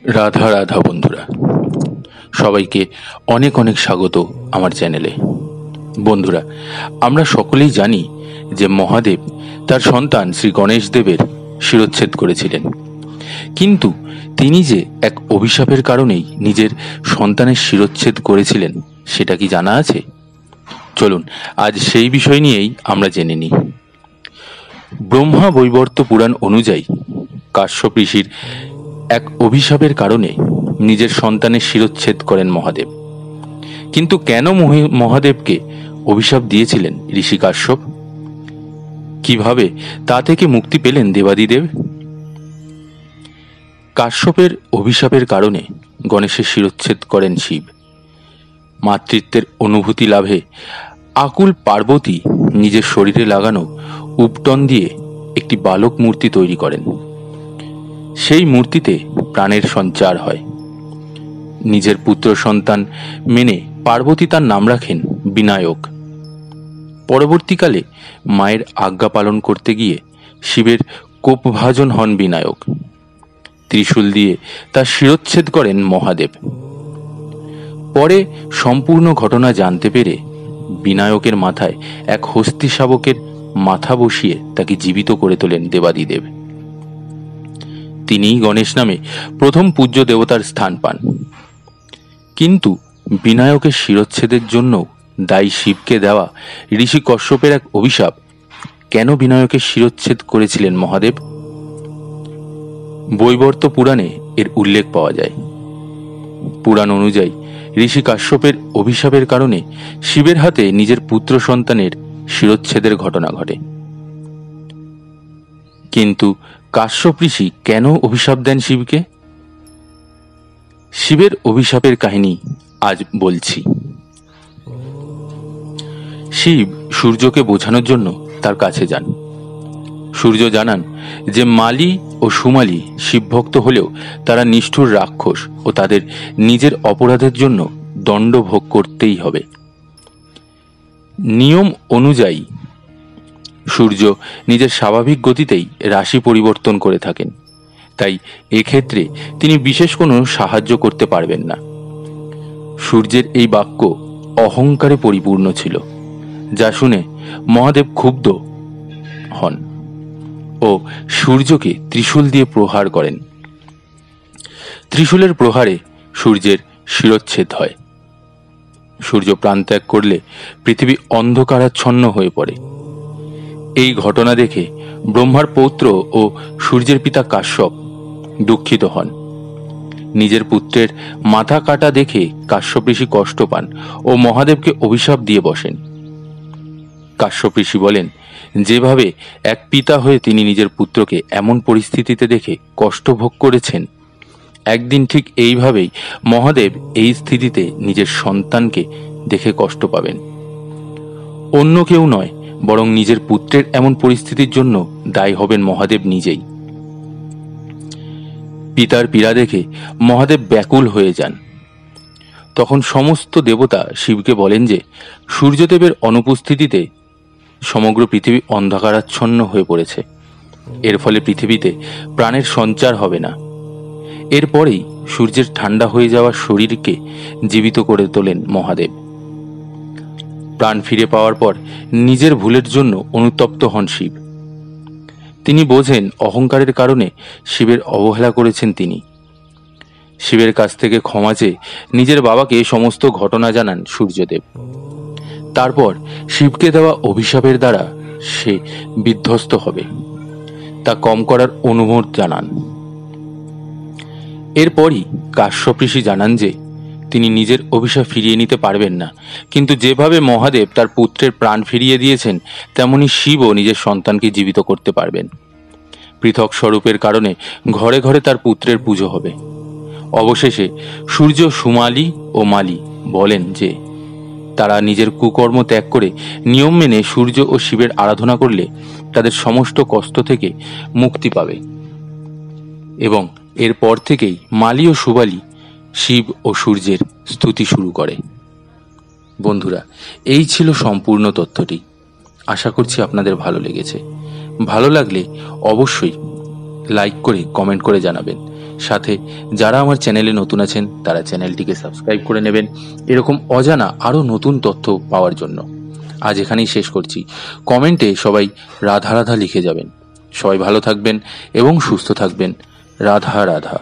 রাধা রাধা বন্ধুরা, সবাইকে অনেক অনেক স্বাগত আমার চ্যানেলে। বন্ধুরা, আমরা সকলেই জানি যে মহাদেব তার সন্তান শ্রী গণেশ দেবের শিরচ্ছেদ করেছিলেন, কিন্তু তিনি যে এক অভিশাপের কারণেই নিজের সন্তানের শিরচ্ছেদ করেছিলেন সেটা কি জানা আছে? চলুন আজ সেই বিষয় নিয়েই আমরা জেনে নিই। ব্রহ্মা বৈবর্ত পুরাণ অনুযায়ী কাশ্যপ ঋষির এক অভিশাপের কারণে নিজের সন্তানের শিরচ্ছেদ করেন মহাদেব। কিন্তু কেন মহাদেবকে অভিশাপ দিয়েছিলেন ঋষি কাশ্যপ? কিভাবে তা থেকে মুক্তি পেলেন দেবাদিদেব? কাশ্যপের অভিশাপের কারণে গণেশের শিরচ্ছেদ করেন শিব। মাতৃত্বের অনুভূতি লাভে আকুল পার্বতী নিজের শরীরে লাগানো উপটন দিয়ে একটি বালক মূর্তি তৈরি করেন। সেই মূর্তিতে প্রাণের সঞ্চার হয়। নিজের পুত্র সন্তান মেনে পার্বতী তার নাম রাখেন বিনায়ক। পরবর্তীকালে মায়ের আজ্ঞা পালন করতে গিয়ে শিবের কোপভাজন হন বিনায়ক। ত্রিশূল দিয়ে তার শিরচ্ছেদ করেন মহাদেব। পরে সম্পূর্ণ ঘটনা জানতে পেরে বিনায়কের মাথায় এক হস্তি শাবকের মাথা বসিয়ে তাকে জীবিত করে তোলেন দেবাদিদেব। তিনিই গণেশ নামে প্রথম পূজ্য দেবতার স্থান পান। কিন্তু বিনায়কের শিরচ্ছেদের জন্য দায়ী শিবকে দেওয়া ঋষি কশ্যপের এক অভিশাপ কেন বিনায়কের শিরচ্ছেদ করেছিলেন মহাদেব? বৈবর্ত পুরাণে এর উল্লেখ পাওয়া যায়। পুরাণ অনুযায়ী ঋষি কাশ্যপের অভিশাপের কারণে শিবের হাতে নিজের পুত্র সন্তানের শিরচ্ছেদের ঘটনা ঘটে। কিন্তু কাশ্যপ ঋষি কেন অভিশাপ দেন শিবকে? শিবের অভিশাপের কাহিনী আজ বলছি। শিব সূর্যকে বোঝানোর জন্য তার কাছে যান। সূর্য জানান যে মালি ও সুমালি শিবভক্ত হলেও তারা নিষ্ঠুর রাক্ষস ও তাদের নিজের অপরাধের জন্য দণ্ড ভোগ করতেই হবে। নিয়ম অনুযায়ী সূর্য নিজের স্বাভাবিক গতিতেই রাশি পরিবর্তন করে থাকেন, তাই এক্ষেত্রে তিনি বিশেষ কোনো সাহায্য করতে পারবেন না। সূর্যের এই বাক্য অহংকারে পরিপূর্ণ ছিল, যা শুনে মহাদেব ক্ষুব্ধ হন ও সূর্যকে ত্রিশূল দিয়ে প্রহার করেন। ত্রিশূলের প্রহারে সূর্যের শিরচ্ছেদ হয়। সূর্য প্রাণত্যাগ করলে পৃথিবী অন্ধকারাচ্ছন্ন হয়ে পড়ে। এই ঘটনা দেখে ব্রহ্মার পৌত্র ও সূর্যের পিতা কাশ্যপ দুঃখিত হন। নিজের পুত্রের মাথা কাটা দেখে কাশ্যপ ঋষি কষ্ট পান ও মহাদেবকে অভিশাপ দিয়ে বসেন। কাশ্যপ ঋষি বলেন, যেভাবে এক পিতা হয়ে তিনি নিজের পুত্রকে এমন পরিস্থিতিতে দেখে কষ্ট ভোগ করেছেন, একদিন ঠিক এইভাবেই মহাদেব এই স্থিতিতে নিজের সন্তানকে দেখে কষ্ট পাবেন। অন্য কেউ নয়, বরং নিজের পুত্রের এমন পরিস্থিতির জন্য দায়ী হবেন মহাদেব নিজেই। পিতার পীড়া দেখে মহাদেব ব্যাকুল হয়ে যান। তখন সমস্ত দেবতা শিবকে বলেন যে সূর্যদেবের অনুপস্থিতিতে সমগ্র পৃথিবী অন্ধকারাচ্ছন্ন হয়ে পড়েছে। এর ফলে পৃথিবীতে প্রাণের সঞ্চার হবে না। এরপরেই সূর্যের ঠান্ডা হয়ে যাওয়া শরীরকে জীবিত করে তোলেন মহাদেব। প্রাণ ফিরে পাওয়ার পর নিজের ভুলের জন্য অনুতপ্ত হন শিব। তিনি বোঝেন অহংকারের কারণে শিবের অবহেলা করেছেন তিনি। শিবের কাছ থেকে ক্ষমা চেয়ে নিজের বাবাকে সমস্ত ঘটনা জানান সূর্যদেব। তারপর শিবকে দেওয়া অভিশাপের দ্বারা সে বিধ্বস্ত হবে, তা কম করার অনুরোধ জানান। এরপরই কাশ্যপ ঋষি জানান যে তিনি নিজের অভিশাপ ফিরিয়ে নিতে পারবেন না, কিন্তু যেভাবে মহাদেব তার পুত্রের প্রাণ ফিরিয়ে দিয়েছেন তেমনি শিবও নিজের সন্তানকে জীবিত করতে পারবেন। পৃথক স্বরূপের কারণে ঘরে ঘরে তার পুত্রের পুজো হবে। অবশেষে সূর্য সুমালি ও মালি বলেন যে তারা নিজের কুকর্ম ত্যাগ করে নিয়ম মেনে সূর্য ও শিবের আরাধনা করলে তাদের সমস্ত কষ্ট থেকে মুক্তি পাবে। এবং এরপর থেকেই মালি ও সুবালি শিব ও সূর্যের স্তুতি শুরু করে। বন্ধুরা, এই ছিল সম্পূর্ণ তথ্যটি। আশা করছি আপনাদের ভালো লেগেছে। ভালো লাগলে অবশ্যই লাইক করে কমেন্ট করে জানাবেন। সাথে যারা আমার চ্যানেলে নতুন আছেন তারা চ্যানেলটিকে সাবস্ক্রাইব করে নেবেন এরকম অজানা আরও নতুন তথ্য পাওয়ার জন্য। আজ এখানেই শেষ করছি। কমেন্টে সবাই রাধা রাধা লিখে যাবেন। সবাই ভালো থাকবেন এবং সুস্থ থাকবেন। রাধা রাধা।